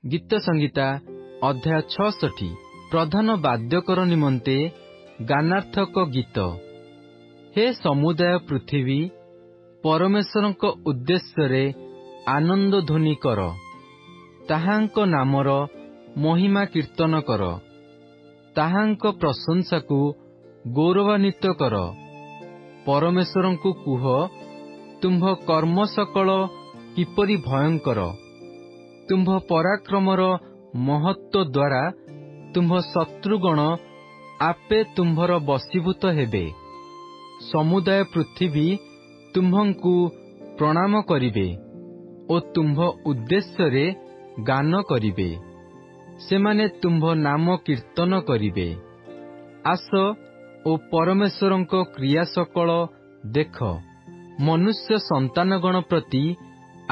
गीत संगीता अध्याय 66 प्रधान वाद्यकर निमंते गानार्थक गीत। हे समुदाय पृथ्वी परमेश्वरଙ୍କ उद्देश्य आनंद ध्वनि कर, ताहांक नामर महिमा कीर्तन कर, ताहांक प्रशंसा को गौरवान्वित कर। परमेश्वरଙ୍କୁ कुह तुम्भ कर्म सकल किपरि भयंकर, तुम्भ पराक्रमर महत्व द्वारा तुम्भ शत्रुगण आपे तुम्भर बसीभूत हेबे। समुदाय पृथ्वी तुम्भंकु प्रणाम करिबे ओ तुम्भ उद्देश्य रे गान करिबे। सेमाने तुम्भ नाम कीर्तन करिबे। आस ओ परमेश्वरଙ୍କ क्रिया सकल देख। मनुष्य संतानगण प्रति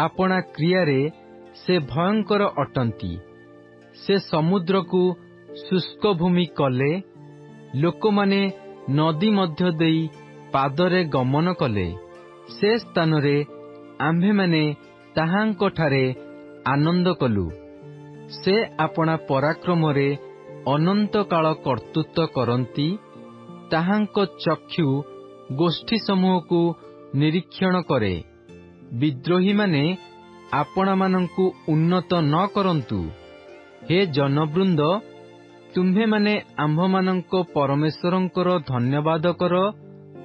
आपणा क्रियारे से भयंकर अटंती। से समुद्र को शुष्क भूमि कले, लोकमाने नदी मध्य देई पादरे गमन कले। से स्थान रे आम्भे माने ताहांक ठारे आनंद कलु। से आपणा पराक्रम रे अनंत काल कर्तृत्व करंती। ताहांक चक्षु गोष्ठी समूह को निरीक्षण करे। विद्रोही माने आपणा मानंकु उन्नत न करंतु। हे जनवृंद, तुम्भे माने आम्भ मानंको परमेश्वरंकर धन्यवाद कर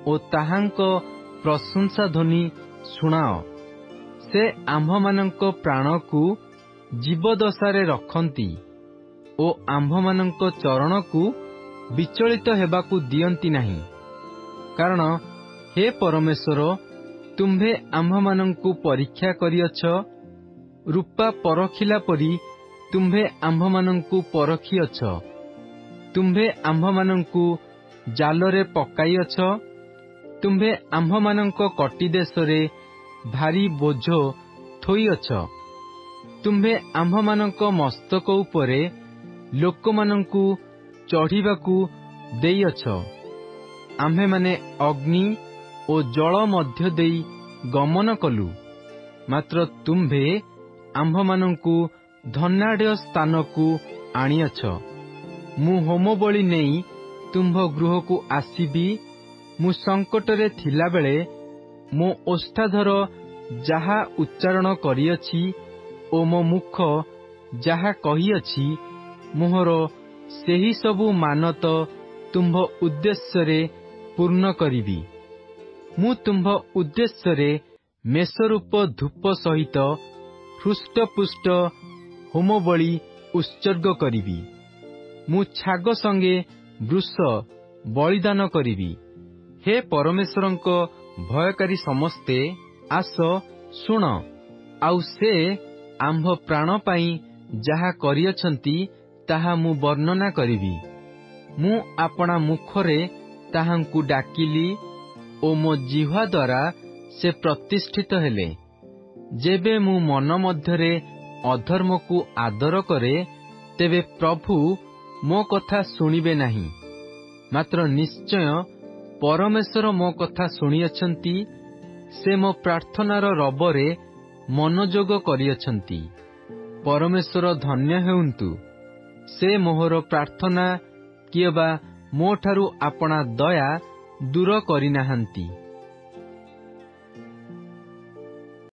ओ ताहांक प्रशंसा ध्वनि शुणाओ। से आम्भ मानंको प्राण को जीवदशारे रखंती ओ आम्भ मानंको चरण को विचलित हेबाकु दियंती नहीं। कारण हे परमेश्वर, तुम्भे आम्भ मानंकु परीक्षा करियछ। रूपा परखिला परी तुम्भे आम्भ मानंकु परखियछ। तुम्भे आम्भ मानंकु जालरे पकाइयछ। तुम्भे आम्भ मानंको कटी देशरे भारी बोझ थोइयछ। तुम्भे आम्भ मानंको मस्तक उपरे लोकमानंकु चढ़िबाकु देइयछ। आम्भे माने अग्नि ओ जल मध्य देई गमन कलु, मात्र तुम्भे आम्भ मानंकु धनाढ्य स्थान को आनियछ। मु होम बलि नेई तुम्भ गृह को आसीबी। मु संकटरे थिला बेले मो ओष्ठाधर जाहा उच्चारण करियछि ओ मो मुख जाहा कहियछि, मोहर सेही सबु मानत तुम्भ उद्देश्य रे पूर्ण करिबी। मु तुम्भ उद्देश्य रे मेषरूप धूप सहित हृष्टपुष्ट होम बलि उत्सर्ग करिबी। मु छाग संगे वृष बलिदान करिबी। हे परमेश्वरଙ୍କ भयकारी समस्ते, आस शुण। आउ से आम्भ प्राण पाई जाहा करियछंती ताहा मु वर्णना करिबी। मु आपणा मुखरे ताहांकु डाकिली ओ मो जिह्वा द्वारा से प्रतिष्ठित हेले। जेबे मु मन मध्यरे अधर्म को आदर करे, तेबे प्रभु मो कथा शुणिबे नहीं। मात्र निश्चय परमेश्वर मो कथा शुणियछंती। से मो प्रार्थनार रबरे मनोजोग करियछंती। परमेश्वर धन्य हेउंतु। से मोहर प्रार्थना कियबा मो ठारू आपणा दया दूर करिनाहांती।